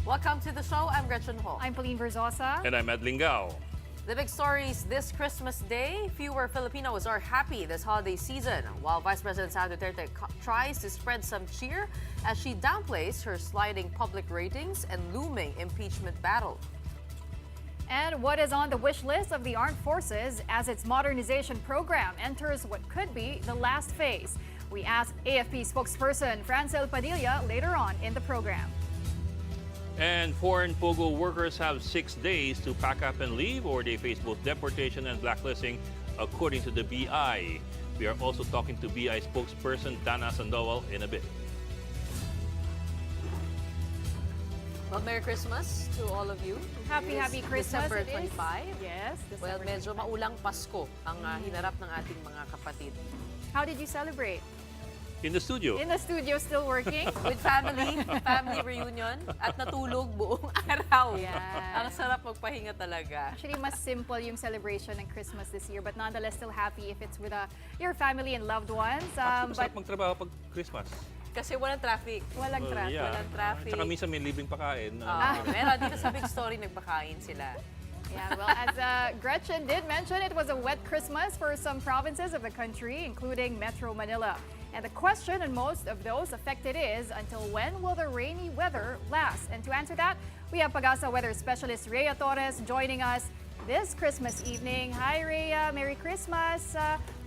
Welcome to the show. I'm Gretchen Ho. I'm Pauline Verzosa. And I'm Ed Lingao. The big stories this Christmas Day. Fewer Filipinos are happy this holiday season, while Vice President Sara Duterte tries to spread some cheer as she downplays her sliding public ratings and looming impeachment battle. And what is on the wish list of the armed forces as its modernization program enters what could be the last phase? We ask AFP spokesperson Francel Padilla later on in the program. And foreign Pogo workers have 6 days to pack up and leave, or they face both deportation and blacklisting, according to the BI. We are also talking to BI spokesperson Dana Sandoval in a bit. Well, Merry Christmas to all of you. Happy Christmas. December 25. Yes, Well, December medyo 25. maulang Pasko ang hinarap ng ating mga kapatid. How did you celebrate? In the studio. In the studio, still working? With family reunion, at natulog buong araw. Yeah. Ang sarap magpahinga talaga. Actually, mas simple yung celebration ng Christmas this year, but nonetheless still happy if it's with your family and loved ones. Masarap magtrabaho pag Christmas. Kasi walang traffic. Walang traffic. Yeah. Walang traffic. Tsaka minsan may libreng pakain. Meron dito sa big story, nagpakain sila. Yeah, well, as Gretchen did mention, it was a wet Christmas for some provinces of the country, including Metro Manila. And the question on most of those affected is, until when will the rainy weather last? And to answer that, we have Pagasa weather specialist Rhea Torres joining us this Christmas evening. Hi Rhea, Merry Christmas.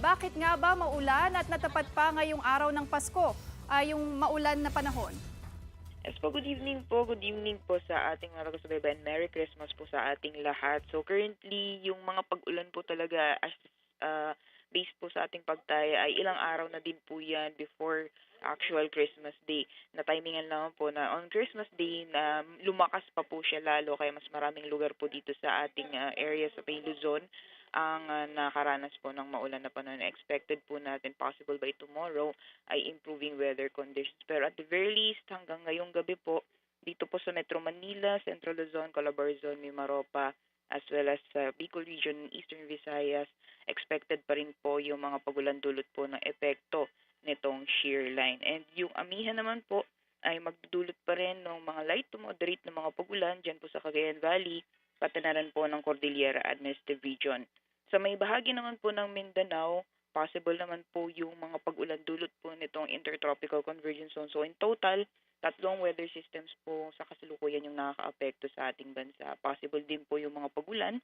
Bakit nga ba maulan at natapat pa ngayong araw ng Pasko, yung maulan na panahon? Yes po, good evening po. Good evening po sa ating mga taga-subaybay and Merry Christmas po sa ating lahat. So currently, yung mga pag-ulan po talaga as based po sa ating pagtaya ay ilang araw na din po yan before actual Christmas Day. Na-timingan lang po na on Christmas Day na lumakas pa po siya lalo kaya mas maraming lugar po dito sa ating area sa Luzon ang nakaranas po ng maulan na panahon. Expected po natin possible by tomorrow ay improving weather conditions. Pero at the very least hanggang ngayong gabi po dito po sa Metro Manila, Central Luzon, Calabarzon, Mimaropa, as well as sa Bicol Region, Eastern Visayas, expected pa rin po yung mga pagulan dulot po ng epekto nitong shear line. And yung amihan naman po ay magdudulot pa rin ng mga light to moderate na mga pagulan dyan po sa Cagayan Valley, pati na rin po ng Cordillera Administrative Region. Sa may bahagi naman po ng Mindanao, possible naman po yung mga pagulan dulot po nitong Intertropical Convergence Zone. So in total, 3 weather systems po sa kasalukuyan yung nakaka-apekto sa ating bansa. Possible din po yung mga pagulan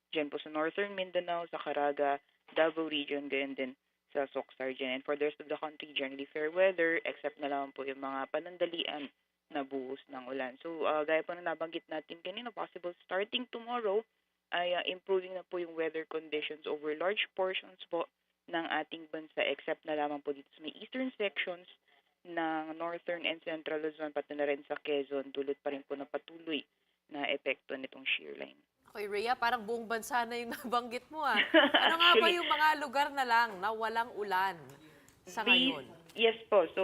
dyan po sa Northern Mindanao, sa Caraga, Davao Region, gayon din sa Soxar dyan. And for the rest of the country, generally fair weather, except na lang po yung mga panandalian na buhos ng ulan. So gaya po na nabanggit natin kanina, possible starting tomorrow ay improving na po yung weather conditions over large portions po ng ating bansa, except na lamang po dito sa may eastern sections ng Northern and Central Luzon, pati na rin sa Quezon, dulot pa rin po na patuloy na epekto nitong shear line. Okay, Rhea, parang buong bansa na yung nabanggit mo ah. Ano nga ba yung mga lugar na lang na walang ulan sa ngayon? Yes po. So,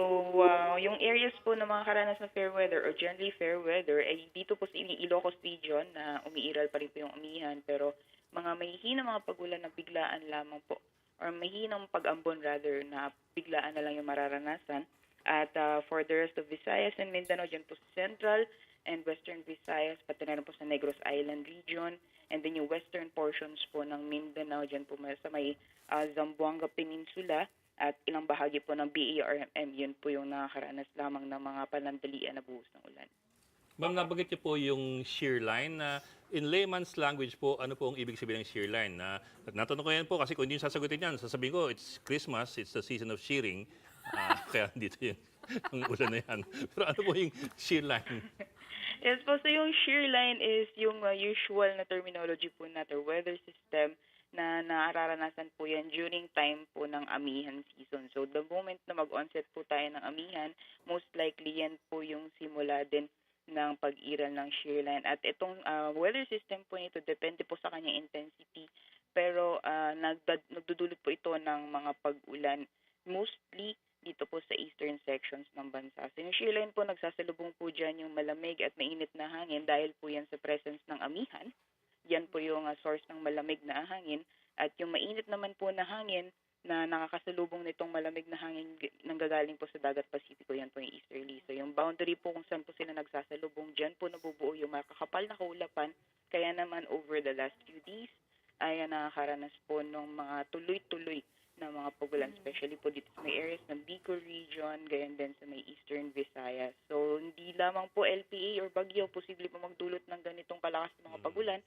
yung areas po na mga karanas ng fair weather or generally fair weather ay dito po sa Ilocos Region na umiiral pa rin po yung amihan, pero mga mahihina mga pagulan na biglaan lamang po or mahinang pag-ambon rather na biglaan na lang yung mararanasan. At for the rest of Visayas and Mindanao, dyan po sa Central and Western Visayas, pati na rin po sa Negros Island region, and then yung western portions po ng Mindanao, dyan po sa may Zamboanga Peninsula, at ilang bahagi po ng BARMM, yun po yung nakakaranas lamang ng mga panandalian na buhos ng ulan. Ma'am, nabanggit niyo po yung shear line. In layman's language po, ano po ang ibig sabihin ng shear line? Natanong ko yan po kasi kung hindi yung sasagutin yan, sasabihin ko, it's Christmas, it's the season of shearing. Kaya dito yung ulan na yan. Pero ano po yung shear line? Yes po, so yung shear line is yung usual na terminology po natin, weather system na nararanasan po yan during time po ng amihan season. So the moment na mag-onset po tayo ng amihan, most likely yan po yung simula din ng pag-iral ng shear line. At itong weather system po nito, depende po sa kanyang intensity, pero nagdudulot po ito ng mga pag-ulan, mostly dito po sa eastern sections ng bansa. So yung shear line po, nagsasalubong po dyan yung malamig at mainit na hangin dahil po yan sa presence ng amihan. Yan po yung source ng malamig na hangin. At yung mainit naman po na hangin na nakakasalubong nitong malamig na hangin nanggagaling po sa dagat Pasipiko, yan po yung easterly. So yung boundary po kung saan po sila nagsasalubong, dyan po nabubuo yung makakapal na kaulapan. Kaya naman over the last few days ay nakakaranas po ng mga tuloy-tuloy na mga pagulan, especially po dito sa may areas ng Bicol region, gayon din sa may eastern Visayas. So hindi lamang po LPA or bagyo posible po magdulot ng ganitong kalakas na mga pagulan,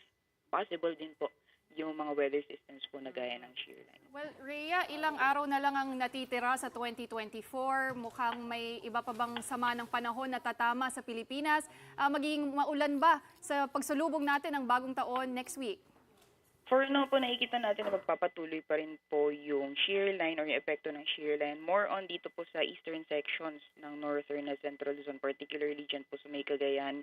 possible din po yung mga weather systems po na gaya ng shear line. Well, Rhea, ilang araw na lang ang natitira sa 2024. Mukhang may iba pa bang sama ng panahon na tatama sa Pilipinas. Magiging maulan ba sa pagsulubong natin ng bagong taon next week? For now po, nakikita natin na magpapatuloy pa rin po yung shear line or yung epekto ng shear line. More on dito po sa eastern sections ng northern at central Luzon, particularly dyan po sa may Cagayan,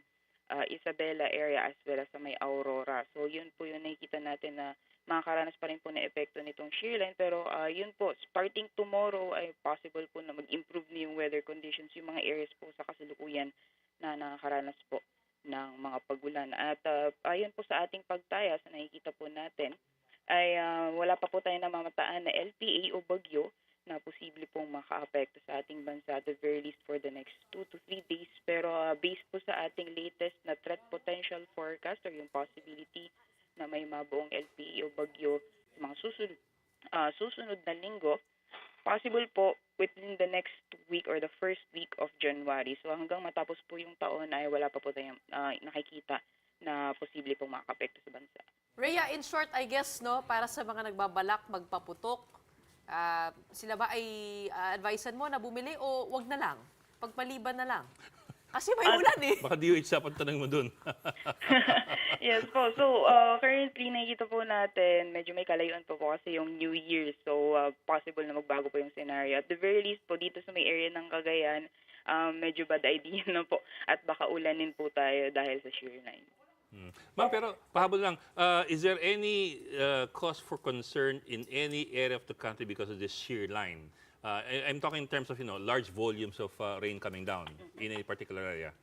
Isabela area as well as sa may Aurora. So yun po yung nakikita natin na makakaranas pa rin po na epekto nitong shear line. Pero yun po, starting tomorrow ay possible po na mag-improve na yung weather conditions, yung mga areas po sa kasalukuyan na nakakaranas po ng mga pagulan. At ayon po sa ating pagtaya sa nakikita po natin ay wala pa po tayong namamataan na LPA o bagyo na posible pong maka-apekto sa ating bansa at the very least for the next 2 to 3 days. Pero based po sa ating latest na threat potential forecast or yung possibility na may mabuong LPA o bagyo sa mga susunod na linggo, possible po within the next week or the first week of January. So hanggang matapos po yung taon ay wala pa po tayong nakikita na posible pong makaka-apekto sa bansa. Rhea, in short, I guess, no, para sa mga nagbabalak magpaputok, sila ba ay advisean mo na bumili o wag na lang? Pagpaliban na lang? Kasi may ulan eh. Baka DOH dapat tanong mo dun. Yes po. So, currently, nakikita po natin, medyo may kalayuan po kasi yung New Year. So, possible na magbago po yung scenario. At the very least po, dito sa may area ng Cagayan, medyo bad idea na po. At baka ulanin po tayo dahil sa shear line. Ma'am, pero pahabol lang, is there any cause for concern in any area of the country because of this shear line? I'm talking in terms of, large volumes of rain coming down in any particular area.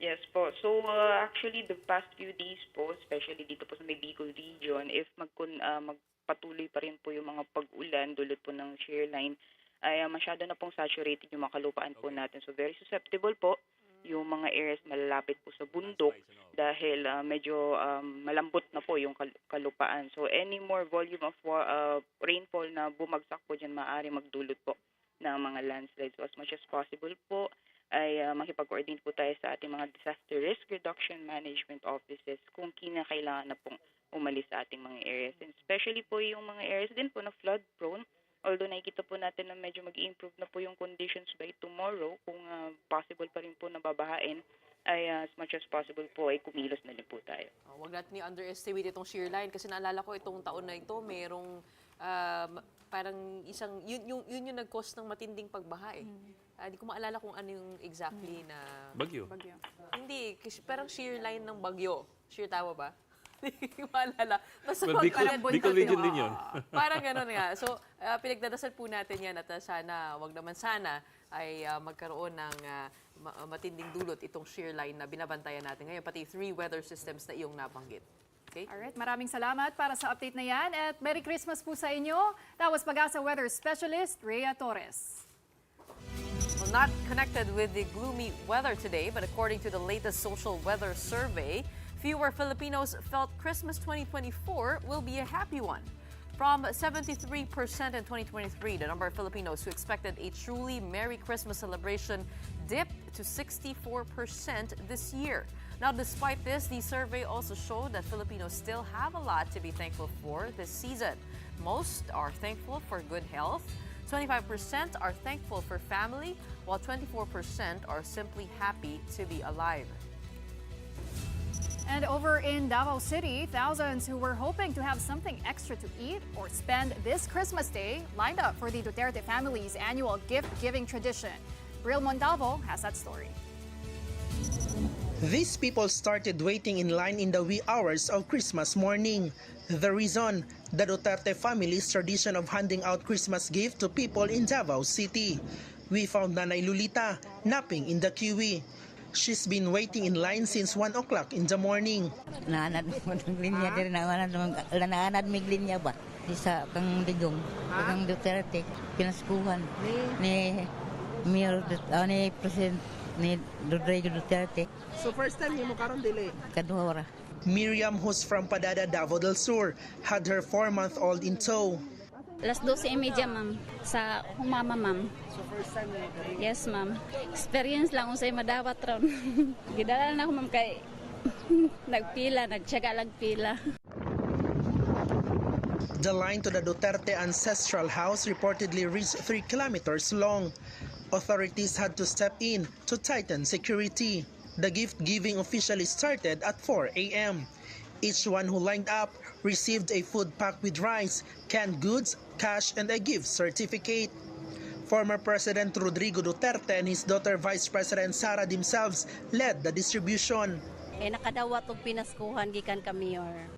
Yes po. So, actually, the past few days po, especially dito po sa may Bicol region, if magpatuloy pa rin po yung mga pag-ulan dulot po ng shear line, ay masyado na pong saturated yung mga kalupaan po natin. So, very susceptible po yung mga areas malalapit po sa bundok dahil medyo malambot na po yung kalupaan. So, any more volume of rainfall na bumagsak po dyan, maaari magdulot po ng mga landslides. So, as much as possible po, ay makipag-coordinate po tayo sa ating mga disaster risk reduction management offices kung kinakailangan na pong umalis sa ating mga areas. And especially po yung mga areas din po na flood prone, although nakikita po natin na medyo mag-improve na po yung conditions by tomorrow, kung possible pa rin po na babahain, ay as much as possible po ay kumilos na rin po tayo. Huwag natin i-underestimate itong shear line kasi naalala ko itong taon na ito, merong parang yun yung nag-cause ng matinding pagbaha eh. Hindi ko maalala kung ano yung exactly na... Bagyo. Hindi, parang shear line ng bagyo. Shear tama ba? Hindi ko maalala. Basta Well, Bicol region din yun. Parang gano'n nga. So, pinagdadasal po natin yan at sana, wag naman sana, ay magkaroon ng matinding dulot itong shear line na binabantayan natin ngayon, pati 3 weather systems na iyong nabanggit. Okay? Alright, maraming salamat para sa update na yan at Merry Christmas po sa inyo. That was Pag-asa Weather Specialist, Rhea Torres. Well, not connected with the gloomy weather today, but according to the latest social weather survey, fewer Filipinos felt Christmas 2024 will be a happy one. From 73% in 2023, the number of Filipinos who expected a truly Merry Christmas celebration dipped to 64% this year. Now, despite this, the survey also showed that Filipinos still have a lot to be thankful for this season. Most are thankful for good health, 25% are thankful for family, while 24% are simply happy to be alive. And over in Davao City, thousands who were hoping to have something extra to eat or spend this Christmas Day lined up for the Duterte family's annual gift-giving tradition. Real Montalvo has that story. These people started waiting in line in the wee hours of Christmas morning. The reason, the Duterte family's tradition of handing out Christmas gifts to people in Davao City. We found Nanay Lulita napping in the kiwi. She's been waiting in line since 1 o'clock in the morning. Naanad mo ng linya diri naanad mig linya ba. Di sa kang digong, kang Duterte, pinaskuhan ni Mayor ni President ni Rodrigo Duterte. So first time mo karon dili? Kaduha ra. Miriam, who's from Padada, Davao del Sur, had her 4-month-old in tow. Alas 12:30, ma'am. Sa humama, ma'am. So first time mo dili? Yes, ma'am. Experience lang kung sa'yo madawat ron. Gidala na ako, ma'am, kay nagpila, nagtsaga lang pila. The line to the Duterte ancestral house reportedly reached 3 kilometers long. Authorities had to step in to tighten security. The gift-giving officially started at 4 a.m. Each one who lined up received a food pack with rice, canned goods, cash, and a gift certificate. Former President Rodrigo Duterte and his daughter Vice President Sara themselves led the distribution. Nakadawat og pinaskuhan gikan ka mayor.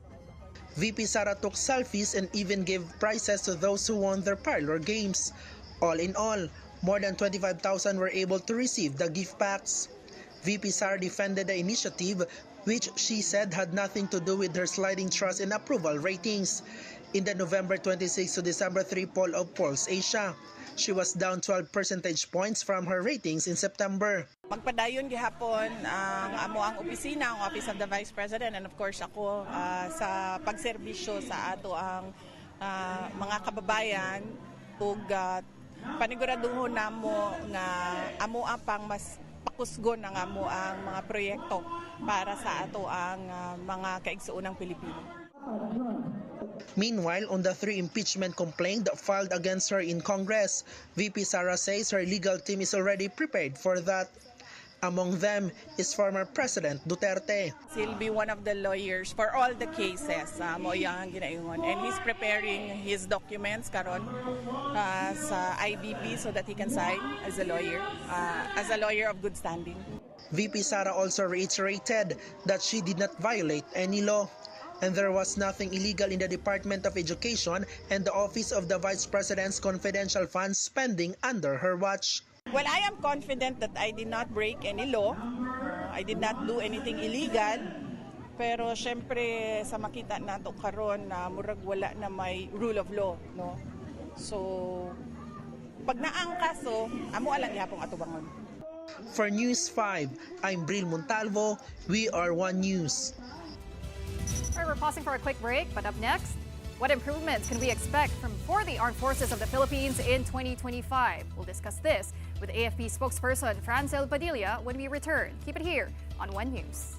VP Sara took selfies and even gave prizes to those who won their parlor games. All in all, more than 25,000 were able to receive the gift packs. VP Sara defended the initiative, which she said had nothing to do with her sliding trust and approval ratings. In the November 26 to December 3 poll of Pulse Asia, she was down 12 percentage points from her ratings in September. Magpadayon gihapon ang amo ang opisina, ang Office of the Vice President, and of course ako sa pagserbisyo sa ato ang mga kababayan ug paniguraduhon namo nga amo pang mas pakusgon ang amo ang mga proyekto para sa ato ang mga kaigsuonang Pilipino. Meanwhile, on the 3 impeachment complaints filed against her in Congress, VP Sara says her legal team is already prepared for that. Among them is former President Duterte. He'll be one of the lawyers for all the cases mo yang ginaingon, and he's preparing his documents karon sa IBP so that he can sign as a lawyer of good standing. VP Sara also reiterated that she did not violate any law, and there was nothing illegal in the Department of Education and the Office of the Vice President's confidential funds spending under her watch. Well, I am confident that I did not break any law. I did not do anything illegal. Pero syempre sa makita nato karon na murag wala na may rule of law, no? So pag naang kaso, amo alang gihapon atubangon. For News 5, I'm Bril Montalvo. We are One News. All right, we're pausing for a quick break, but up next, what improvements can we expect for the Armed Forces of the Philippines in 2025? We'll discuss this with AFP spokesperson Francel Padilla when we return. Keep it here on One News.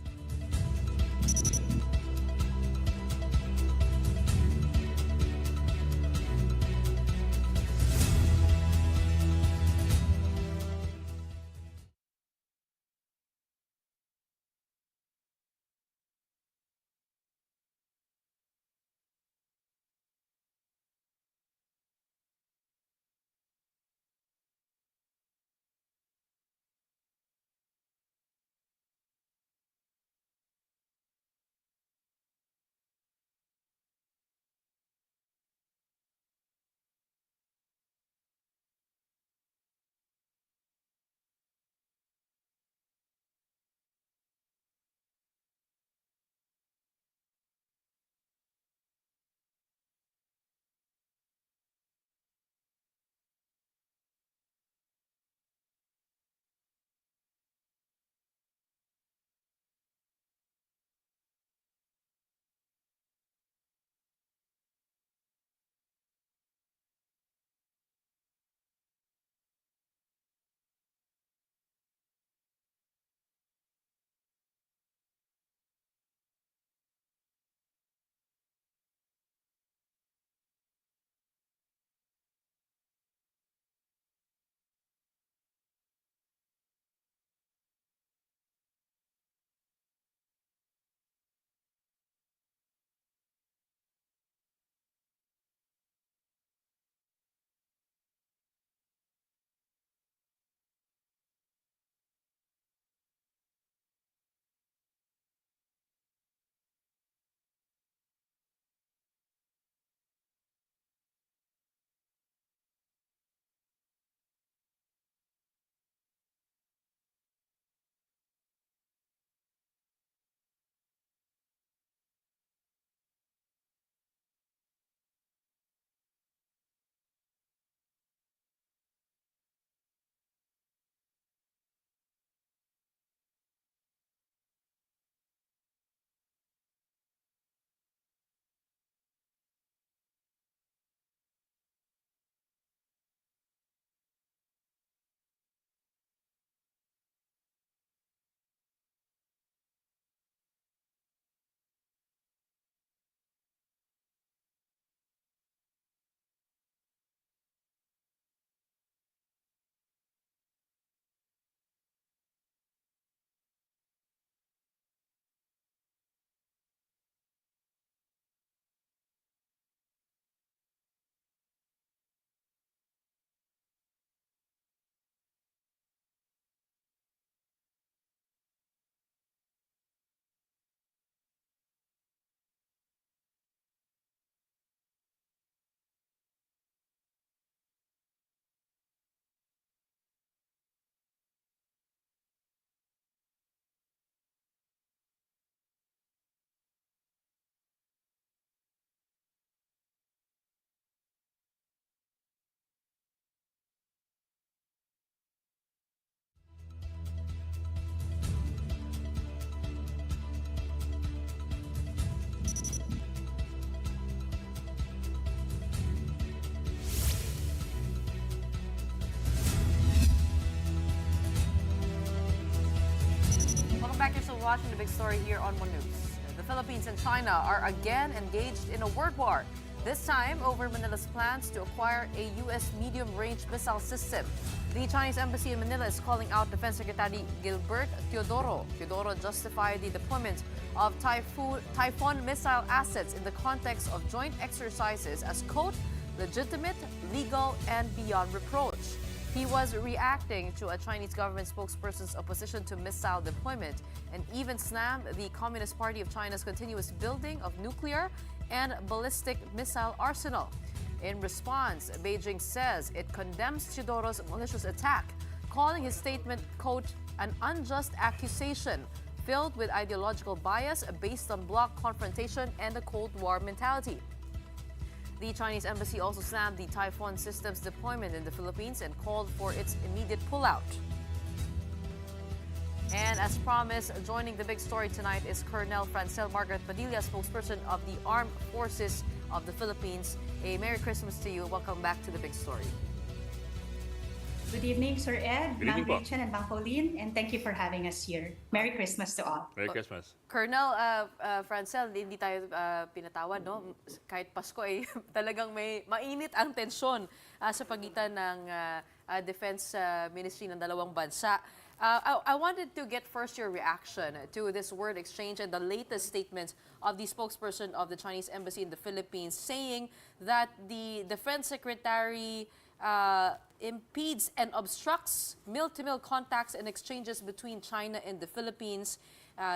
watching the big story here on One News. The Philippines and China are again engaged in a word war. This time over Manila's plans to acquire a U.S. medium-range missile system. The Chinese embassy in Manila is calling out Defense Secretary Gilbert Teodoro. Teodoro justified the deployment of Typhoon missile assets in the context of joint exercises as, quote, legitimate, legal, and beyond reproach. He was reacting to a Chinese government spokesperson's opposition to missile deployment and even slammed the Communist Party of China's continuous building of nuclear and ballistic missile arsenal. In response, Beijing says it condemns Teodoro's malicious attack, calling his statement, quote, an unjust accusation filled with ideological bias based on bloc confrontation and a Cold War mentality. The Chinese embassy also slammed the Typhoon system's deployment in the Philippines and called for its immediate pullout. And as promised, joining the big story tonight is Colonel Francel Margaret Padilla, spokesperson of the Armed Forces of the Philippines. A Merry Christmas to you. Welcome back to the big story. Good evening, Sir Ed, Good Ma'am evening po. Gretchen, and Ma'am Pauline, and thank you for having us here. Merry Christmas to all. Merry Christmas. Colonel Francel, hindi tayo pinatawad, no? Kahit Pasko ay talagang may mainit ang tensyon sa pagitan ng Defense Ministry ng dalawang bansa. I wanted to get first your reaction to this word exchange and the latest statements of the spokesperson of the Chinese embassy in the Philippines saying that the Defense Secretary impedes and obstructs mill-to-mill contacts and exchanges between China and the Philippines,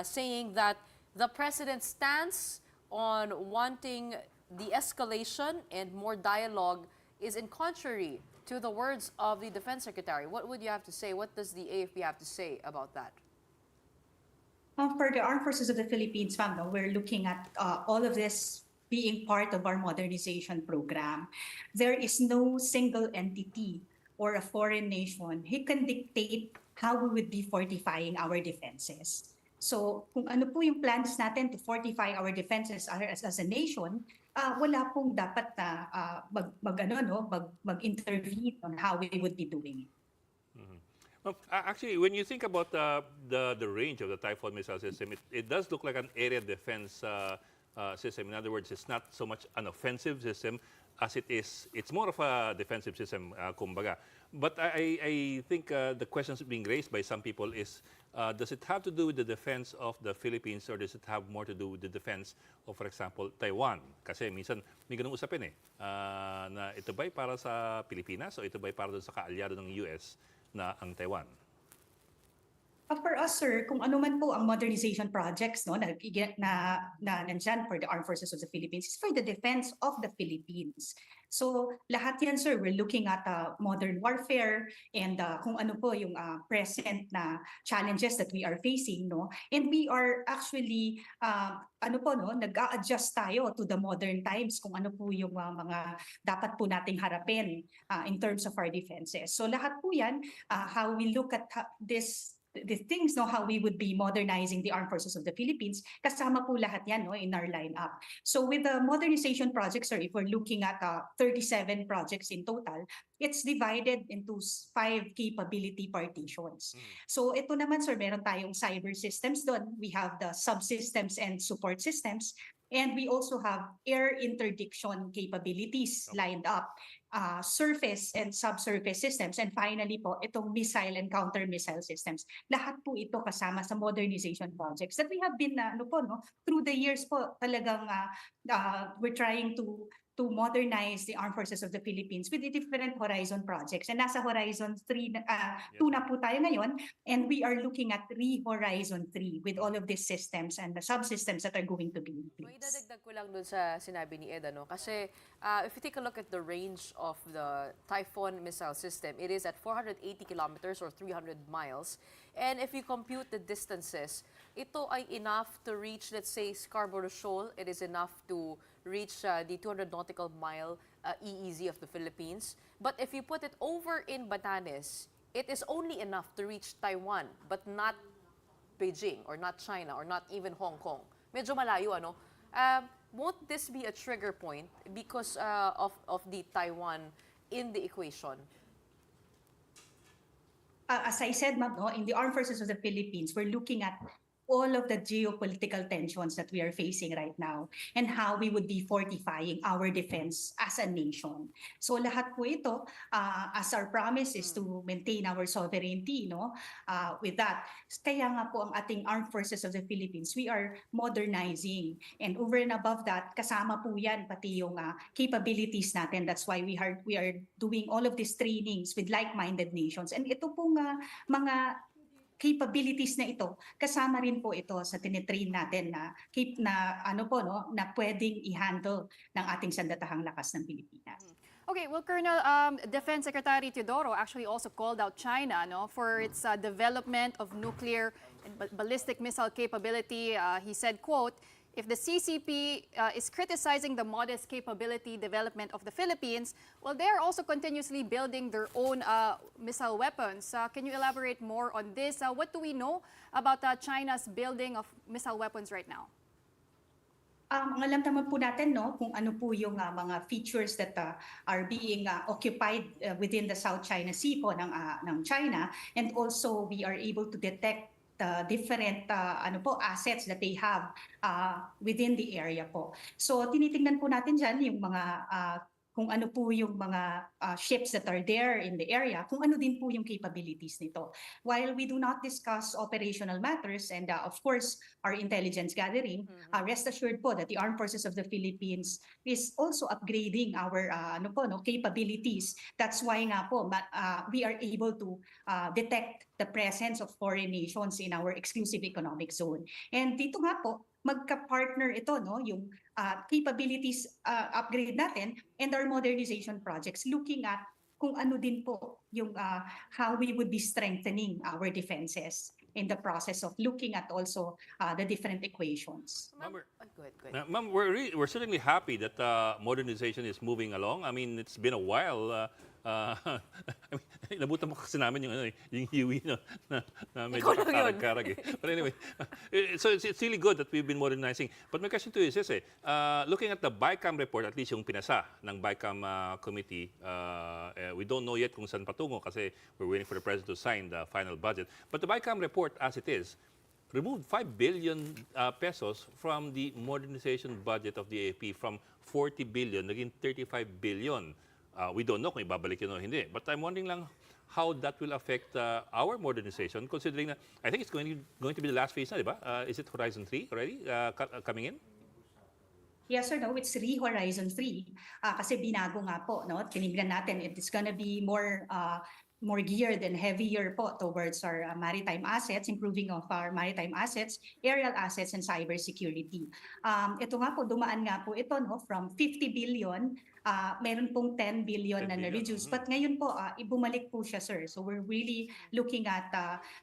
saying that the president's stance on wanting the escalation and more dialogue is in contrary to the words of the Defense Secretary. What would you have to say? What does the AFP have to say about that? For the Armed Forces of the Philippines, ma'am, no, we're looking at all of this being part of our modernization program. There is no single entity or a foreign nation who can dictate how we would be fortifying our defenses. So kung ano po yung plans natin to fortify our defenses as a nation, wala pong dapat na mag-intervene on how we would be doing it. Well, actually, when you think about the range of the Typhoon missile system, it does look like an area defense system. In other words, it's not so much an offensive system as it's more of a defensive system, kumbaga. But I think the questions being raised by some people is, does it have to do with the defense of the Philippines or does it have more to do with the defense of, for example, Taiwan? Kasi minsan may ganung usapin na ito ba'y para sa Pilipinas o ito ba'y para doon sa kaalyado ng US na ang Taiwan? For us, sir, kung ano man po ang modernization projects no, na nandyan for the Armed Forces of the Philippines, is for the defense of the Philippines. So lahat yan, sir, we're looking at modern warfare and kung ano po yung present na challenges that we are facing. No? And we are actually, nag-a-adjust tayo to the modern times kung ano po yung mga dapat po nating harapin in terms of our defenses. So lahat po yan, how we look at the things, no, how we would be modernizing the Armed Forces of the Philippines, kasama po lahat yan, no, in our lineup. So with the modernization projects, sir, if we're looking at 37 projects in total, it's divided into 5 capability partitions. So ito naman, sir, meron tayong cyber systems doon. We have the subsystems and support systems. And we also have air interdiction capabilities lined up, surface and subsurface systems, and finally po, itong missile and counter-missile systems. Lahat po ito kasama sa modernization projects that we have been, through the years po, talagang we're trying to modernize the Armed Forces of the Philippines with the different Horizon projects. And nasa Horizon 2 na po tayo ngayon, and we are looking at Horizon 3 with all of these systems and the subsystems that are going to be in May place. dadagdag ko lang dun sa sinabi ni Ed, kasi if you take a look at the range of the Typhoon missile system, it is at 480 kilometers or 300 miles. And if you compute the distances, ito ay enough to reach, let's say, Scarborough Shoal. It is enough to reach the 200 nautical mile EEZ of the Philippines. But if you put it over in Batanes, it is only enough to reach Taiwan, but not Beijing or not China or not even Hong Kong. Medyo malayo, ano? Won't this be a trigger point because of the Taiwan in the equation? As I said, ma'am, no, in the Armed Forces of the Philippines, we're looking at all of the geopolitical tensions that we are facing right now and how we would be fortifying our defense as a nation. So lahat po ito, as our promise is to maintain our sovereignty, no? With that, kaya nga po ang ating Armed Forces of the Philippines, we are modernizing. And over and above that, kasama po yan pati yung capabilities natin. That's why we are doing all of these trainings with like-minded nations. And ito pong mga capabilities na ito, kasama rin po ito sa tinitrain natin na pwedeng i-handle ng ating sandatahang lakas ng Pilipinas. Okay, well, Colonel, Defense Secretary Teodoro actually also called out China, no, for its development of nuclear and ballistic missile capability. He said, quote, if the CCP is criticizing the modest capability development of the Philippines, well, they are also continuously building their own missile weapons. Can you elaborate more on this? What do we know about China's building of missile weapons right now? Ang alam naman po natin, no, kung ano po yung mga features that are being occupied within the South China Sea po ng China, and also we are able to detect different assets that they have within the area po. So tinitingnan po natin dyan yung mga kung ano po yung mga ships that are there in the area, kung ano din po yung capabilities nito. While we do not discuss operational matters and of course our intelligence gathering, rest assured po that the Armed Forces of the Philippines is also upgrading our capabilities. That's why nga po we are able to detect the presence of foreign nations in our exclusive economic zone. And dito nga po, magka-partner ito, no, yung capabilities upgrade natin and our modernization projects, looking at kung ano din po yung how we would be strengthening our defenses in the process of looking at also the different equations. Ma'am, Go ahead. Ma'am, we're certainly happy that modernization is moving along. I mean, it's been a while. I mean, nabutan mo kasi namin yung Huey na medyo karag-karag eh. But anyway, so it's really good that we've been modernizing. But my question to you is this looking at the BICAM report, at least yung pinasa ng BICAM committee, we don't know yet kung saan patungo kasi we're waiting for the President to sign the final budget. But the BICAM report, as it is, removed 5 billion pesos from the modernization budget of the AFP from 40 billion, naging 35 billion. We don't know kung ibabalik yun o hindi. But I'm wondering lang how that will affect our modernization, considering na I think it's going to be the last phase na, di ba? Is it Horizon 3 already coming in? Yes or no, it's Horizon 3. Kasi binago nga po, no? Tinignan natin, it's gonna be more geared and heavier po towards our maritime assets, improving of our maritime assets, aerial assets, and cybersecurity. Ito nga po, dumaan nga po ito, no, from 50 billion, meron pong 10 billion na na-reduce. But ngayon po, ibumalik po siya, sir. So we're really looking at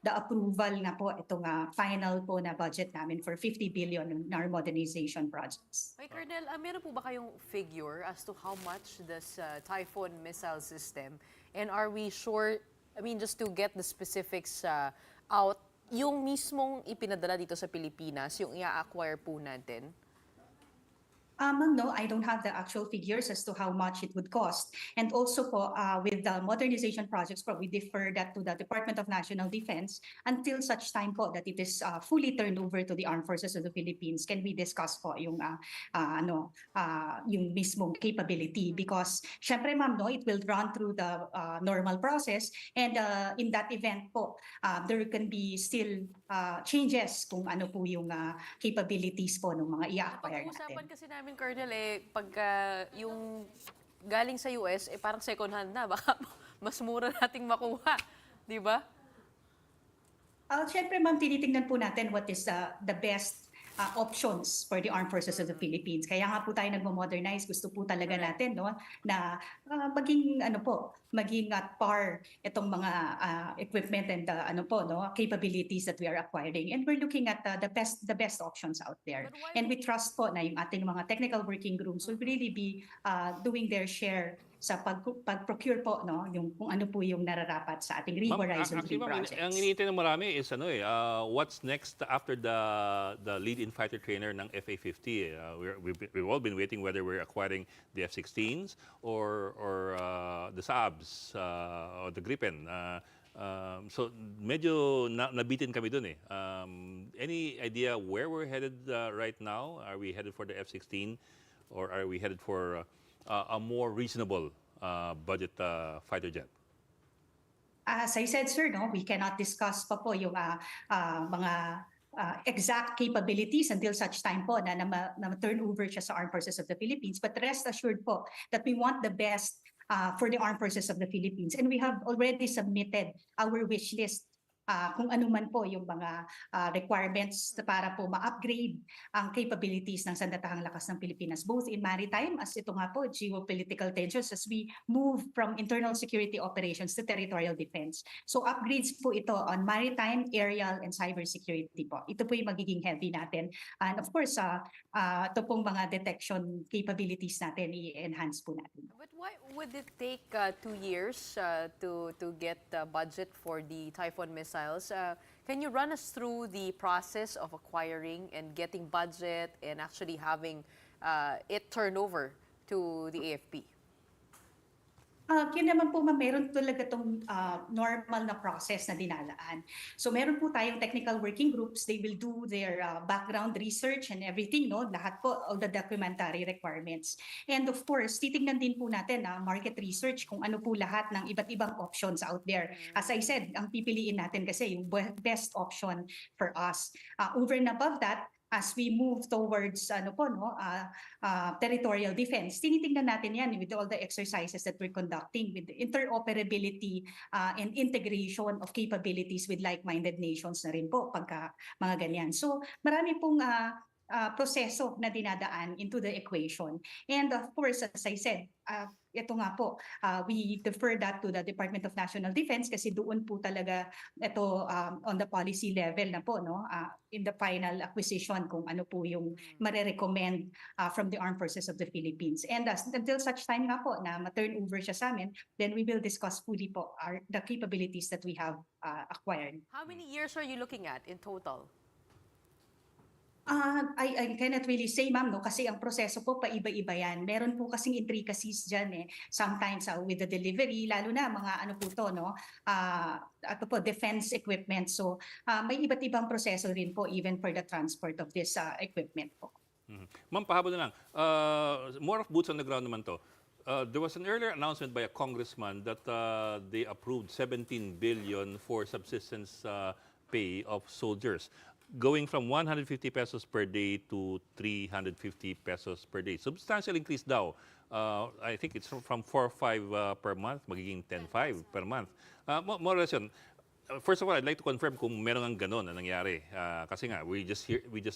the approval na po, itong final po na budget namin for 50 billion in our modernization projects. Hey, Colonel, meron po ba kayong figure as to how much this Typhoon missile system, and are we sure, I mean, just to get the specifics out, yung mismong ipinadala dito sa Pilipinas, yung i-acquire po natin? No, I don't have the actual figures as to how much it would cost. And also po, with the modernization projects, we defer that to the Department of National Defense until such time po that it is fully turned over to the Armed Forces of the Philippines. Can we discuss po yung yung mismong capability? Because syempre ma'am, no, it will run through the normal process, and in that event po, there can be still changes kung ano po yung capabilities po ng mga i-acquire natin. Pag-uusapan kasi namin, Colonel, pagka yung galing sa US, parang second hand na. Baka mas mura nating makuha. Di ba? Siyempre, ma'am, tinitingnan po natin what is the best options for the Armed Forces of the Philippines. Kaya nga po tayo nagmo-modernize. Gusto po talaga natin, no, na maging at par itong mga equipment and capabilities that we are acquiring. And we're looking at the best options out there. And we trust po na yung ating mga technical working groups will really be doing their share sa pag-procure po, no, yung kung ano po yung nararapat sa ating Horizon 3 projects. Ang iniintay ng marami is what's next after the lead-in fighter trainer ng FA-50. We've all been waiting whether we're acquiring the F-16s or the Saabs or the Gripen. So medyo nabitin kami dun eh. Any idea where we're headed right now? Are we headed for the F-16 or are we headed for a more reasonable budget fighter jet? As I said, sir, no, we cannot discuss pa po yung mga exact capabilities until such time po na turn over siya sa Armed Forces of the Philippines. But rest assured po that we want the best for the Armed Forces of the Philippines. And we have already submitted our wish list kung ano man po yung mga requirements para po ma-upgrade ang capabilities ng Sandatahang Lakas ng Pilipinas, both in maritime as ito nga po, geopolitical tensions as we move from internal security operations to territorial defense. So upgrades po ito on maritime, aerial, and cybersecurity po. Ito po yung magiging heavy natin. And of course, ito pong mga detection capabilities natin, i-enhance po natin. But why would it take 2 years to get the budget for the Typhoon missiles? Can you run us through the process of acquiring and getting budget and actually having it turn over to the AFP? Yun naman po ma'am, meron talaga itong normal na process na dinalaan. So meron po tayong technical working groups, they will do their background research and everything, no? Lahat po of the documentary requirements. And of course, titingnan din po natin market research kung ano po lahat ng iba't ibang options out there. As I said, ang pipiliin natin kasi yung best option for us. Over and above that, as we move towards territorial defense, tinitingnan natin yan with all the exercises that we're conducting with the interoperability and integration of capabilities with like-minded nations na rin po pagka mga ganyan. So marami pong proseso na dinadaan into the equation. And of course, as I said, ito nga po, we defer that to the Department of National Defense kasi doon po talaga ito on the policy level na po, no? In the final acquisition kung ano po yung mare-recommend from the Armed Forces of the Philippines. And until such time nga po na ma-turn over siya sa amin, then we will discuss fully po the capabilities that we have acquired. How many years are you looking at in total? I cannot really say, ma'am, no, kasi ang proseso po paiba-iba yan. Meron po kasing intricacies dyan eh. Sometimes with the delivery, lalo na mga ano po to, no, defense equipment. So may iba't ibang proseso rin po even for the transport of this equipment po. Ma'am, pahabol na lang. More of boots on the ground naman to. There was an earlier announcement by a congressman that they approved 17 billion for subsistence pay of soldiers, going from 150 pesos per day to 350 pesos per day. Substantial increase daw. I think it's from 4.5 per month, magiging 10.5 per month. More or less yun. First of all, I'd like to confirm kung meron ang ganon na nangyari. Kasi nga, we just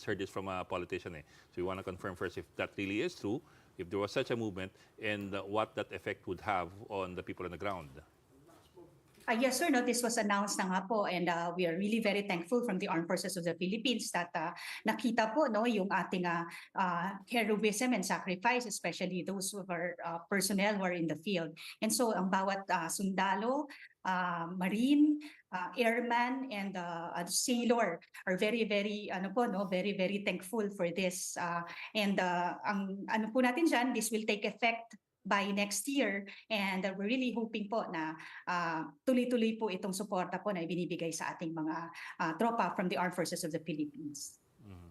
heard this from a politician eh. So we want to confirm first if that really is true, if there was such a movement, and what that effect would have on the people on the ground. Yes, sir. No, this was announced na nga po and we are really very thankful from the Armed Forces of the Philippines that nakita po no yung ating heroism and sacrifice, especially those of our personnel who are in the field. And so ang bawat sundalo, marine, airman, and sailor are very very thankful for this. And ang ano po natin dyan, this will take effect by next year and we're really hoping po na tuloy-tuloy po itong suporta po na ibinibigay sa ating mga tropa from the Armed Forces of the Philippines.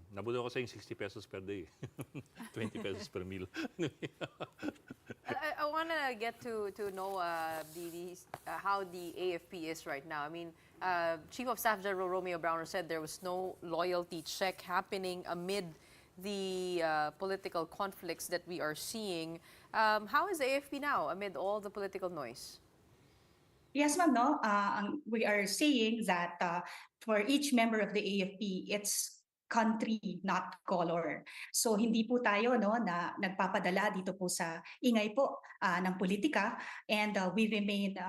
Nabulo ko sa yung 60 pesos per day. 20 pesos per meal. I want to get to know how the AFP is right now. I mean, Chief of Staff General Romeo Browner said there was no loyalty check happening amid the political conflicts that we are seeing. How is the AFP now amid all the political noise? Yes, ma'am. No, we are saying that for each member of the AFP, it's country, not color. So hindi po tayo no na nagpapadala dito po sa ingay po ng politika and we remain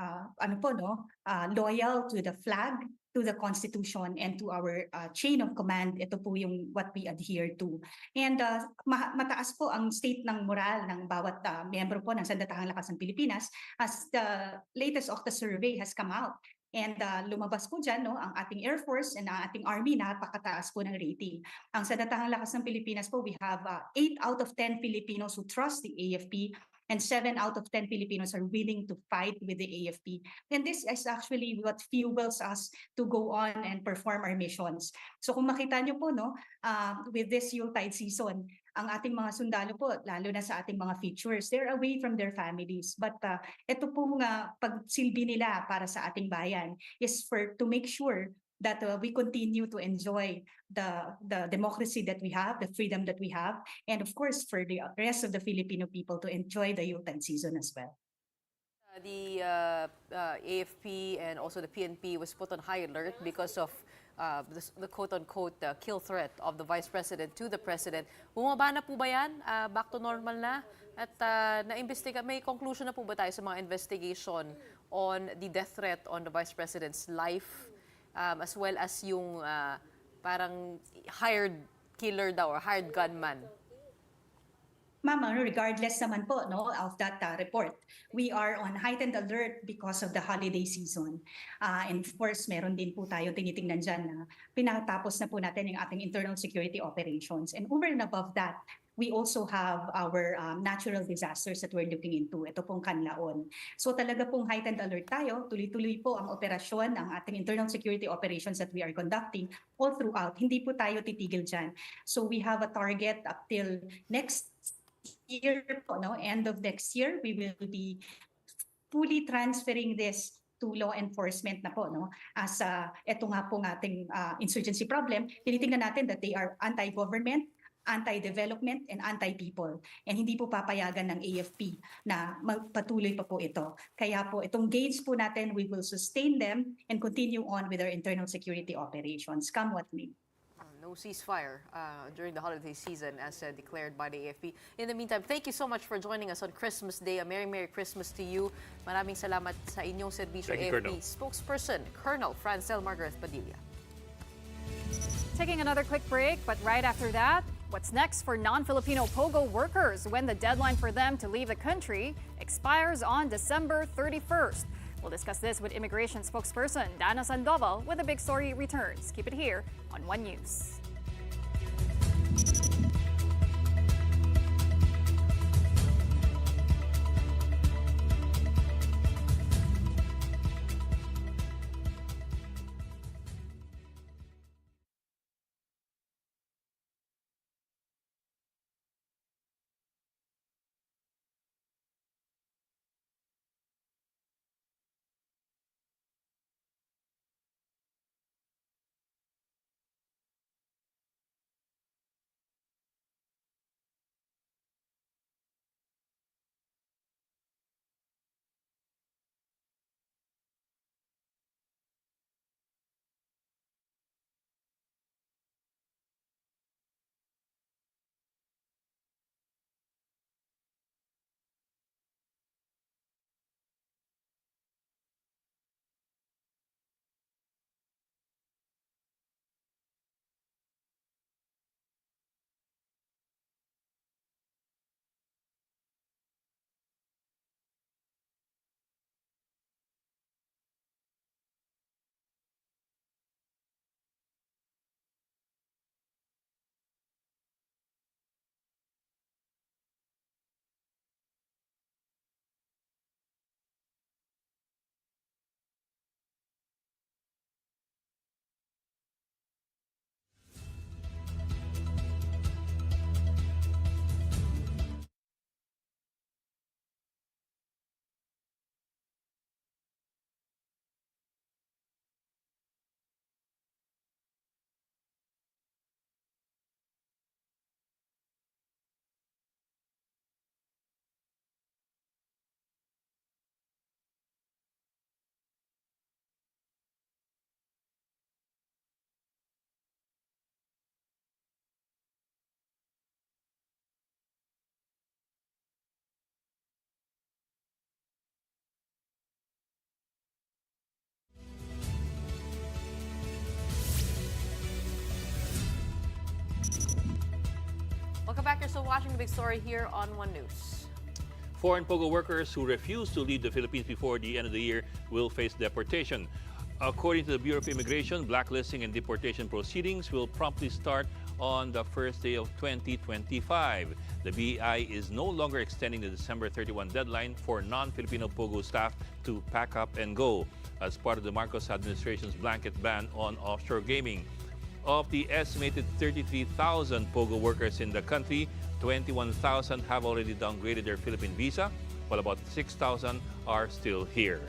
loyal to the flag, to the Constitution, and to our chain of command. Ito po yung what we adhere to. And mataas po ang state ng moral ng bawat miyembro po ng Sandatahang Lakas ng Pilipinas as the latest of the survey has come out. And lumabas po dyan no, ang ating Air Force and ang ating Army, napakataas po ng rating. Ang Sandatahang Lakas ng Pilipinas po, we have 8 out of 10 Filipinos who trust the AFP and 7 out of 10 Filipinos are willing to fight with the AFP. And this is actually what fuels us to go on and perform our missions. So kung makita nyo po, no, with this Yuletide season, ang ating mga sundalo po, lalo na sa ating mga features, they're away from their families. But ito pong pagsilbi nila para sa ating bayan is to make sure that we continue to enjoy the democracy that we have, the freedom that we have, and of course for the rest of the Filipino people to enjoy the Yuletide season as well. The AFP and also the PNP was put on high alert because of the quote-unquote kill threat of the Vice President to the President. Bumaba na po ba yan? Back to normal na? At may conclusion na po ba tayo sa mga investigation on the death threat on the Vice President's life, as well as yung parang hired killer daw or hired gunman? Ma'am, regardless naman po of that report, we are on heightened alert because of the holiday season. And of course, meron din po tayo tinitingnan dyan na pinatapos na po natin yung ating internal security operations. And over and above that, we also have our natural disasters that we're looking into. Ito pong Kanlaon. So talaga pong heightened alert tayo. Tuloy-tuloy po ang operasyon, ang ating internal security operations that we are conducting all throughout. Hindi po tayo titigil dyan. So we have a target up till next year po, end of next year, we will be fully transferring this to law enforcement na po, as ito nga po ng ating insurgency problem, tinitingnan natin that they are anti-government, anti-development, and anti-people. And hindi po papayagan ng AFP na magpatuloy pa po ito. Kaya po itong gauge po natin, we will sustain them and continue on with our internal security operations, come what may. No ceasefire during the holiday season as declared by the AFP. In the meantime, thank you so much for joining us on Christmas Day. A Merry Christmas to you. Maraming salamat sa inyong serbisyo, AFP spokesperson, Colonel Francel Margaret Padilla. Taking another quick break, but right after that, what's next for non-Filipino Pogo workers when the deadline for them to leave the country expires on December 31st? We'll discuss this with immigration spokesperson Dana Sandoval when the big story returns. Keep it here on One News. Welcome back. You're still watching the big story here on One News. Foreign Pogo workers who refuse to leave the Philippines before the end of the year will face deportation. According to the Bureau of Immigration, blacklisting and deportation proceedings will promptly start on the first day of 2025. The BI is no longer extending the December 31 deadline for non-Filipino Pogo staff to pack up and go as part of the Marcos administration's blanket ban on offshore gaming. Of the estimated 33,000 Pogo workers in the country, 21,000 have already downgraded their Philippine visa, while about 6,000 are still here.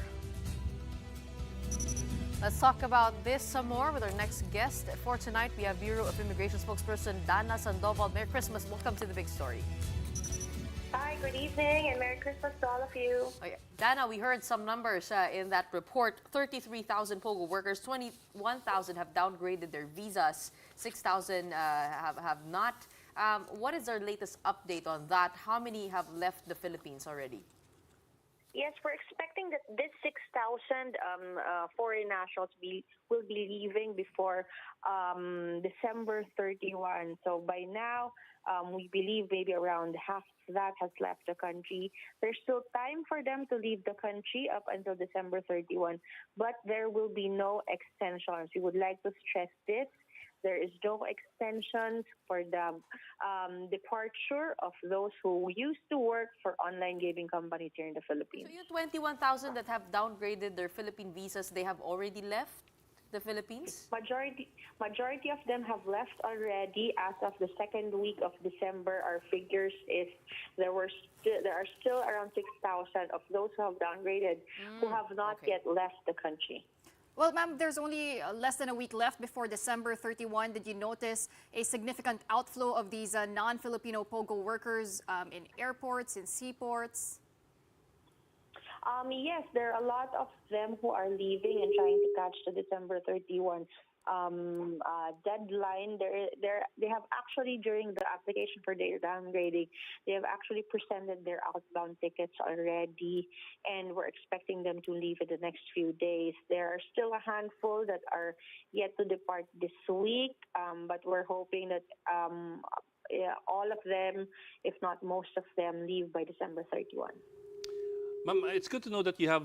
Let's talk about this some more with our next guest. For tonight, we have Bureau of Immigration spokesperson Dana Sandoval. Merry Christmas. Welcome to the big story. Hi, good evening, and Merry Christmas to all of you. Okay. Dana, we heard some numbers in that report. 33,000 Pogo workers, 21,000 have downgraded their visas, 6,000 have not. What is our latest update on that? How many have left the Philippines already? Yes, we're expecting that this 6,000 foreign nationals will be leaving before December 31. So by now, we believe maybe around half that has left the country. There's still time for them to leave the country up until December 31, but there will be no extensions. We would like to stress this. There is no extensions for the departure of those who used to work for online gaming companies here in the Philippines. So yung 21,000 that have downgraded their Philippine visas, they have already left the Philippines? Majority of them have left already. As of the second week of December, our figures is there are still around 6,000 of those who have downgraded who have not yet left the country. Well, ma'am, there's only less than a week left before December 31. Did you notice a significant outflow of these non-Filipino Pogo workers in airports, in seaports? Yes, there are a lot of them who are leaving and trying to catch the December 31 deadline. They have actually, during the application for their downgrading, they have actually presented their outbound tickets already, and we're expecting them to leave in the next few days. There are still a handful that are yet to depart this week, but we're hoping that all of them, if not most of them, leave by December 31. Ma'am, it's good to know that you have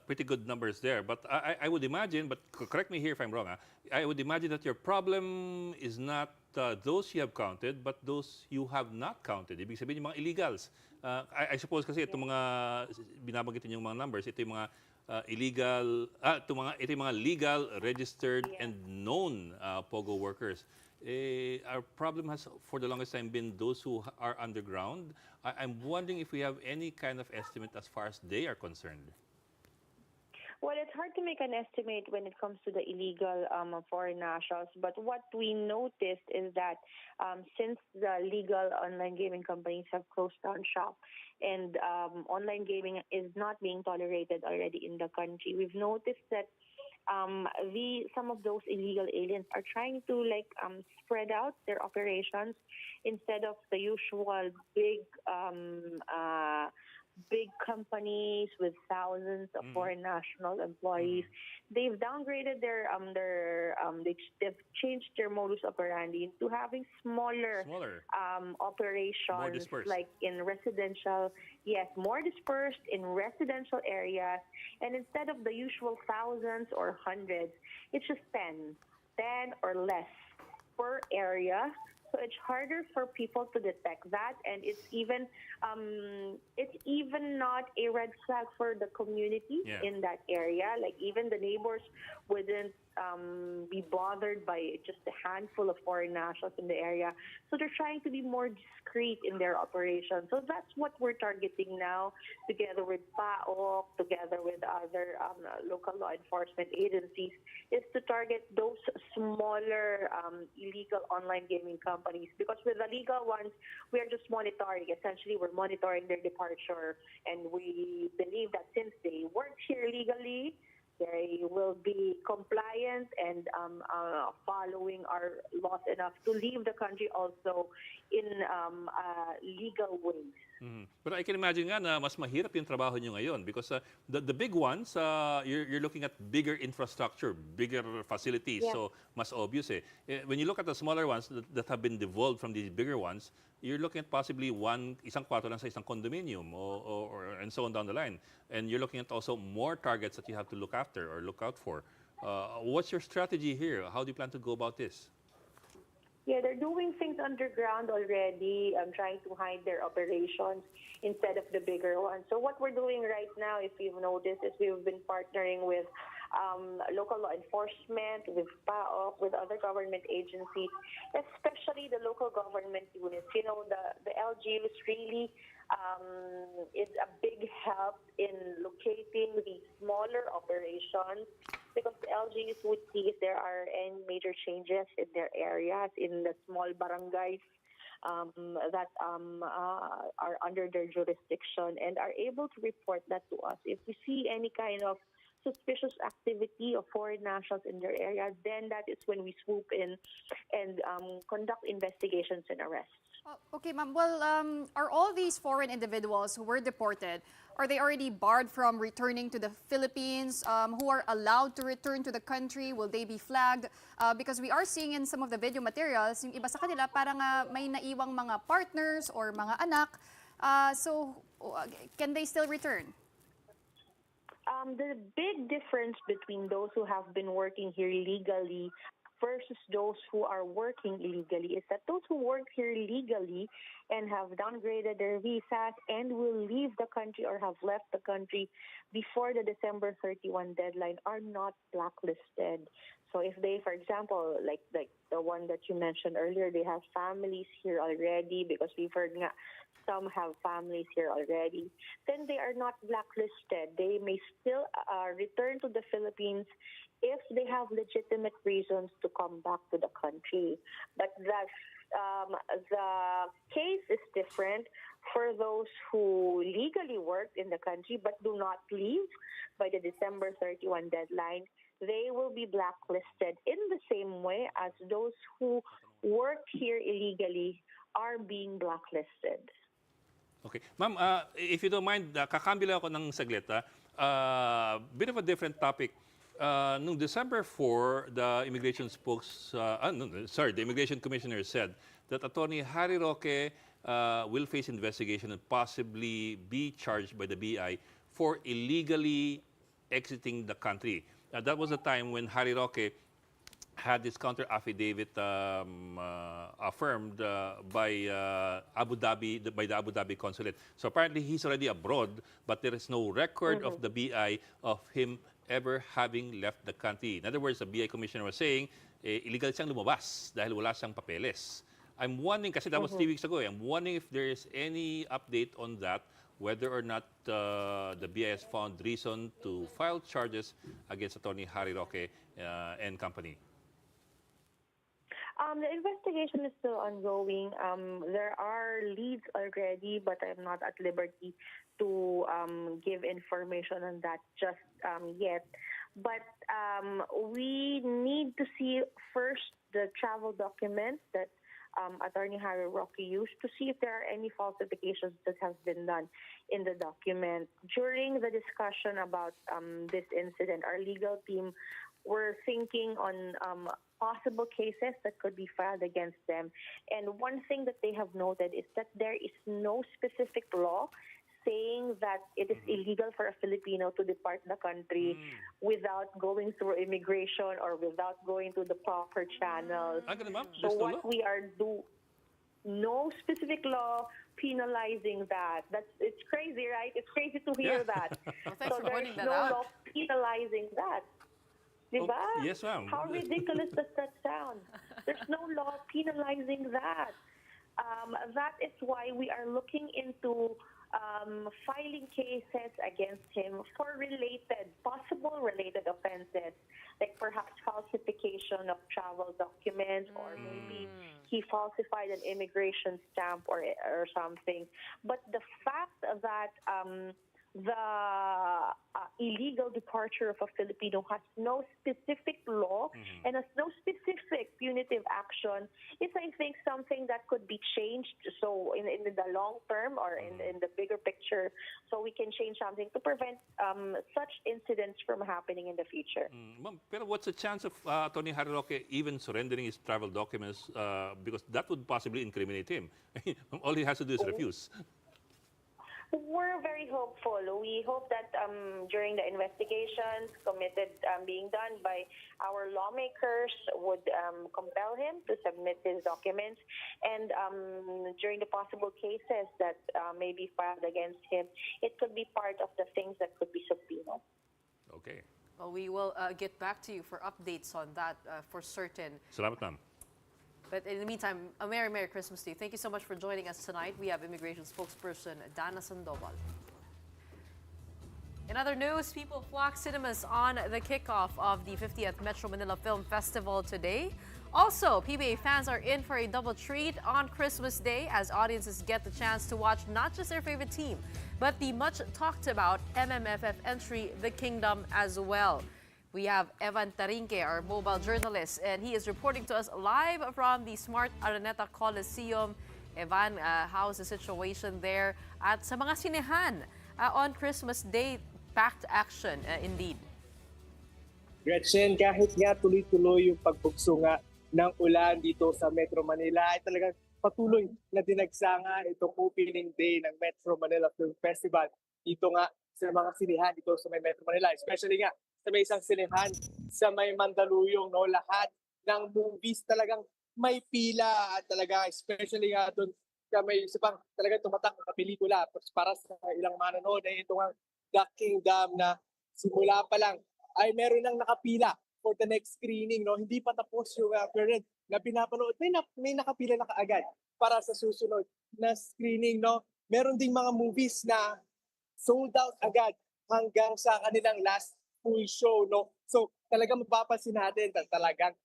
pretty good numbers there, but I would imagine, but correct me here if I'm wrong, I would imagine that your problem is not those you have counted, but those you have not counted. Ibig sabihin yung mga illegals. I suppose kasi itong mga binabanggit yung mga numbers, ito yung mga illegal, ito yung mga legal, registered, and known Pogo workers. Our problem has, for the longest time, been those who are underground. I'm wondering if we have any kind of estimate as far as they are concerned. Well, it's hard to make an estimate when it comes to the illegal foreign nationals. But what we noticed is that since the legal online gaming companies have closed down shop and online gaming is not being tolerated already in the country, we've noticed that some of those illegal aliens are trying to spread out their operations instead of the usual big companies with thousands of foreign national employees. They've downgraded they've changed their modus operandi into having smaller operations, like in residential, more dispersed in residential areas, and instead of the usual thousands or hundreds, it's just 10 or less per area. So it's harder for people to detect that, and it's even not a red flag for the community in that area. Like even the neighbors wouldn't be bothered by just a handful of foreign nationals in the area. So they're trying to be more discreet in their operation. So that's what we're targeting now, together with PAOK, together with other local law enforcement agencies, is to target those smaller illegal online gaming companies. Because with the legal ones, we are just monitoring. Essentially, we're monitoring their departure, and we believe that since they work here legally, they will be compliant and following our laws enough to leave the country also in legal ways. But I can imagine nga na mas mahirap yung trabaho nyo ngayon because the big ones, you're looking at bigger infrastructure, bigger facilities, so mas obvious eh. When you look at the smaller ones that have been devolved from these bigger ones, you're looking at possibly isang kwarto lang sa isang condominium or and so on down the line. And you're looking at also more targets that you have to look after or look out for. What's your strategy here? How do you plan to go about this? Yeah, they're doing things underground already, trying to hide their operations instead of the bigger ones. So what we're doing right now, if you've noticed, is we've been partnering with local law enforcement, with PAOK, with other government agencies, especially the local government units. You know, the LGUs really is a big help in locating the smaller operations, because the LGUs would see if there are any major changes in their areas, in the small barangays that are under their jurisdiction, and are able to report that to us. If we see any kind of suspicious activity of foreign nationals in their area, then that is when we swoop in and conduct investigations and arrests. Okay, ma'am. Well, are all these foreign individuals who were deported, are they already barred from returning to the Philippines? Who are allowed to return to the country? Will they be flagged? Because we are seeing in some of the video materials, yung iba sa kanila parang may naiwang mga partners or mga anak. So, can they still return? The big difference between those who have been working here legally versus those who are working illegally is that those who work here legally and have downgraded their visas and will leave the country or have left the country before the December 31 deadline are not blacklisted. So if they, for example, like the one that you mentioned earlier, they have families here already, because we've heard nga, some have families here already, then they are not blacklisted. They may still return to the Philippines if they have legitimate reasons to come back to the country. But the case is different for those who legally work in the country but do not leave by the December 31 deadline. They will be blacklisted in the same way as those who work here illegally are being blacklisted. Okay. Ma'am, if you don't mind, kakambila ako ng saglit. Bit of a different topic. Noong December 4, the immigration the immigration commissioner said that Attorney Harry Roque will face investigation and possibly be charged by the BI for illegally exiting the country. That was the time when Harry Roque had this counter affidavit affirmed by Abu Dhabi, by the Abu Dhabi consulate. So apparently he's already abroad, but there is no record of the BI of him ever having left the country. In other words, the BI commissioner was saying, illegal siyang lumabas dahil wala siyang papeles. I'm wondering, kasi that was 3 weeks ago, I'm wondering if there is any update on that, whether or not the BI has found reason to file charges against Attorney Harry Roque and company. The investigation is still ongoing. There are leads already, but I'm not at liberty to give information on that just yet. But we need to see first the travel documents that Attorney Harry Roque used to see if there are any falsifications that have been done in the document. During the discussion about this incident, our legal team were thinking on possible cases that could be filed against them. And one thing that they have noted is that there is no specific law saying that it is illegal for a Filipino to depart the country without going through immigration or without going to the proper channels. So what we are no specific law penalizing that. It's crazy, right? It's crazy to hear that. Well, thanks for pointing that no out. law penalizing that. Diba? Yes, ma'am. How ridiculous does that sound? There's no law penalizing that. That is why we are looking into filing cases against him for possible related offenses, like perhaps falsification of travel documents, or maybe he falsified an immigration stamp or something. But the fact that the illegal departure of a Filipino has no specific law and has no specific punitive action is, I think, something that could be changed. So in the long term or in the bigger picture, so we can change something to prevent such incidents from happening in the future. Ma'am, pero what's the chance of Attorney Harry Roque even surrendering his travel documents, because that would possibly incriminate him? All he has to do is refuse. We're very hopeful. We hope that during the investigations committed being done by our lawmakers would compel him to submit his documents, and during the possible cases that may be filed against him, it could be part of the things that could be subpoenaed. Okay. Well, we will get back to you for updates on that for certain. Salamat, ma'am. But in the meantime, a Merry Christmas to you. Thank you so much for joining us tonight. We have immigration spokesperson Dana Sandoval. In other news, people flock cinemas on the kickoff of the 50th Metro Manila Film Festival today. Also, PBA fans are in for a double treat on Christmas Day as audiences get the chance to watch not just their favorite team, but the much talked about MMFF entry, The Kingdom, as well. We have Evan Tarinque, our mobile journalist, and he is reporting to us live from the Smart Araneta Coliseum. Evan, how's the situation there? At sa mga sinehan on Christmas Day, packed action indeed. Gretchen, kahit nga tuloy-tuloy yung pagbugso nga ng ulan dito sa Metro Manila, ay talagang patuloy na dinagsanga itong opening day ng Metro Manila Film Festival dito nga sa mga sinihan dito sa may Metro Manila. Especially nga sa may isang sinihan sa may Mandaluyong, no? Lahat ng movies talagang may pila at talaga, especially nga doon sa may isa pang talagang tumatak na pelikula para sa ilang manonood ay ito nga The Kingdom na simula pa lang ay meron nang nakapila for the next screening, no? Hindi pa tapos yung period na pinapanood. May nakapila na kaagad para sa susunod na screening, no? Meron ding mga movies na sold out agad hanggang sa kanilang last full show, no? So, talagang mapapansin natin talagang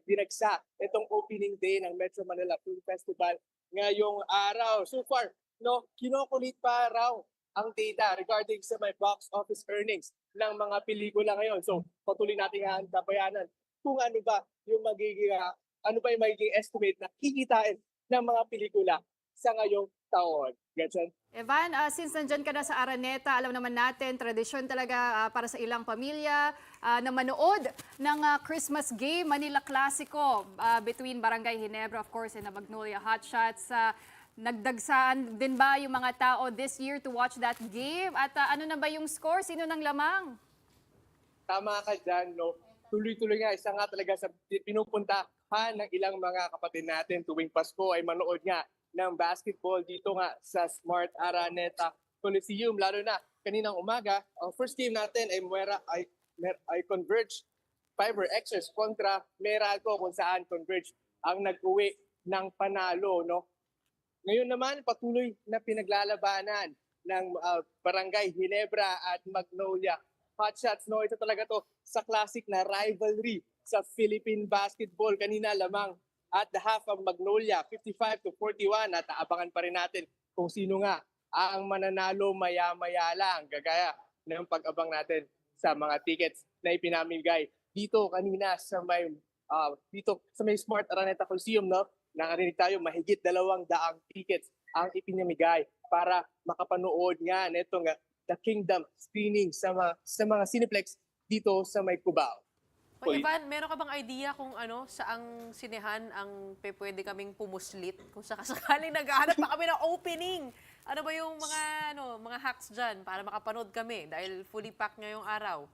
dinagsa itong opening day ng Metro Manila Film Festival ngayong araw. So far, no, kinukulit pa raw ang data regarding sa may box office earnings ng mga pelikula ngayon. So, patuloy natin antabayanan kung ano ba yung magiging estimate na kikitain ng mga pelikula sa ngayong taon. Ganyan. Evan, since nandyan ka na sa Araneta, alam naman natin, tradisyon talaga para sa ilang pamilya na manood ng Christmas game, Manila Clasico, between Barangay Ginebra, of course, and the Magnolia Hotshots. Nagdagsaan din ba yung mga tao this year to watch that game? At ano na ba yung score? Sino nang lamang? Tama ka dyan, no? Tuloy-tuloy nga, isa nga talaga sa pinupuntahan ng ilang mga kapatid natin tuwing Pasko ay manood nga ng basketball dito nga sa Smart Araneta Coliseum. Lalo na kaninang umaga, ang first game natin ay Converge Fiber Xers kontra Meralco kung saan Converge ang nag-uwi ng panalo, no? Ngayon naman, patuloy na pinaglalabanan ng Barangay Ginebra at Magnolia Hotshots, no? Ito talaga to sa classic na rivalry sa Philippine basketball. Kanina lamang at the half of Magnolia, 55-41, at aabangan pa rin natin kung sino nga ang mananalo maya-maya lang. Gagaya ng pag-abang natin sa mga tickets na ipinamigay dito kanina sa may Smart Araneta Coliseum, no? Nakarinig tayo, mahigit 200 tickets ang ipinamigay para makapanood nga nitong The Kingdom screening sa mga Cineplex dito sa may Cubao. Evan, meron ka bang idea kung saang sinehan ang pwede kaming pumuslit? Kung sakasakaling naghahanap pa kami ng opening. Ano ba yung mga hacks dyan para makapanood kami dahil fully packed ngayong araw?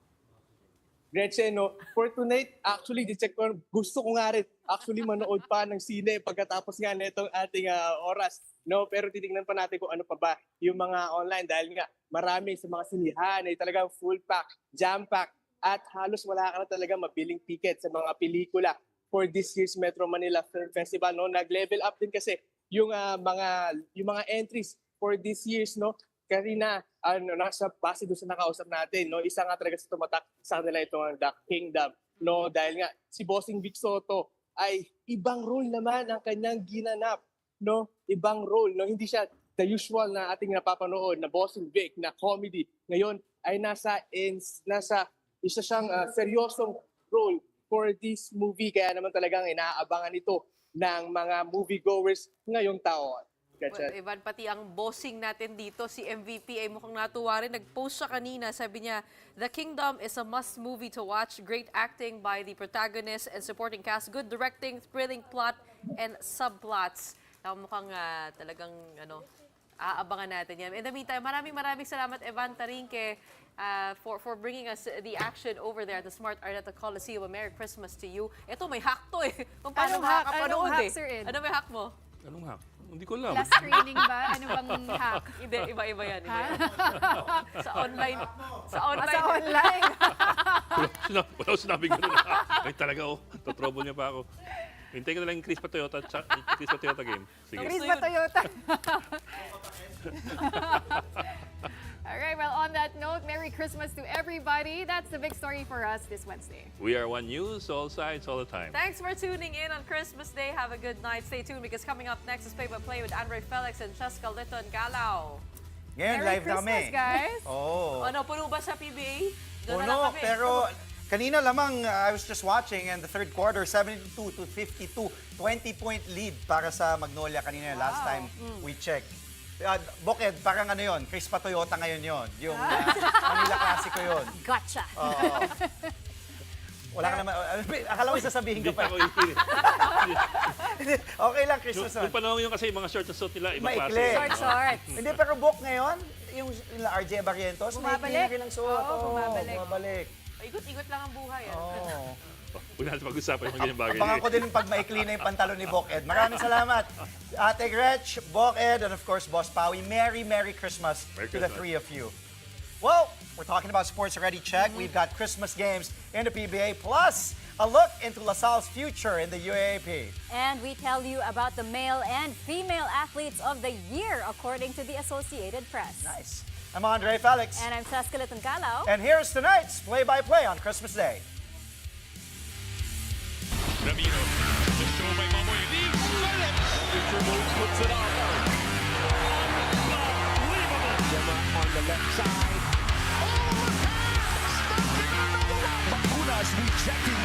Gretchen, no, for tonight, actually, check ko, gusto ko nga rin actually manood pa ng sine pagkatapos nga nitong ating oras. No, pero titingnan pa natin kung ano pa ba yung mga online dahil nga marami sa mga sinihan ay talagang full pack, jam pack, at halos wala ka na talaga mabiling ticket sa mga pelikula for this year's Metro Manila Film Festival, no? Nag-level up din kasi yung mga entries for this year's, no? Kanina nasa base doon sa nakausap natin, no? Isa nga talaga sa tumatak sa kanila itong The Kingdom, no? Dahil nga si Bossing Vic Soto ay ibang role naman ang kanyang ginanap, no? Ibang role, no? Hindi siya the usual na ating napapanood na Bossing Vic na comedy. Ngayon ay nasa isa siyang seryosong role for this movie. Kaya naman talagang inaabangan ito ng mga moviegoers ngayong taon. Well, Evan, pati ang bossing natin dito, si MVP ay mukhang natuwa rin. Nag-post siya kanina, sabi niya, The Kingdom is a must movie to watch. Great acting by the protagonist and supporting cast. Good directing, thrilling plot, and subplots. Mukhang talagang Aabangan natin yan. In the meantime, maraming salamat, Evan Tarinque, for bringing us the action over there at the Smart Araneta Coliseum. A Merry Christmas to you. Ito, may hack to eh. Kung paano makakapanood eh. Sir Ed? Ano may hack mo? Anong hack? Hindi ko alam. Last screening ba? Ano bang hack? Hindi, iba-iba yan. Sa online. Sa Wala ko sinabi gano'n. Ay talaga, Totrouble niya pa ako. Hintay ko na lang yung Crispa Toyota game. Sige. Crispa Toyota. Alright, well, on that note, Merry Christmas to everybody. That's the big story for us this Wednesday. We are One News, all sides, all the time. Thanks for tuning in on Christmas Day. Have a good night. Stay tuned because coming up next is Play by Play with Andre Felix and Cheska Liton Galao. Ngayon, Merry live na kami. Christmas, guys. Oh. Ano, puno ba sa PBA? Doon na lang Puno, kami. pero kanina lamang, I was just watching and the third quarter, 72-52, 20-point lead para sa Magnolia kanina last time we checked. Boked, parang ano yun, Crispa Toyota ngayon yun. Yung Manila Classico yun. Gotcha. Wala ka naman, akala mo sasabihin ka pa. Okay lang, Christmas. Yung panahon yun kasi yung mga short na suit nila, ibang Maikli. klase. Short. Hindi, pero Bok ngayon, yung RJ Barrientos, Bumabalik. may lang suot. Bumabalik. Ikot-ikot lang ang buhay. Huwag natin pag-usapan yung ganyang bagay. Abangan ko din pag maikli na yung pantalon ni Bok Ed. Maraming salamat. Ate Gretch, Bok Ed, and of course, Boss Pawi. Merry Christmas to the three of you. Well, we're talking about sports already. Check. We've got Christmas games in the PBA, plus a look into LaSalle's future in the UAAP. And we tell you about the male and female athletes of the year, according to the Associated Press. Nice. I'm Andre Felix. And I'm Cheska Liton Galao. And here's tonight's play-by-play on Christmas Day. Navino, the show by Mamoy. Victor Moves puts it on. Unbelievable. Gemma on the left side. Oh, the pass! Stuck in another one. Bakunas rejecting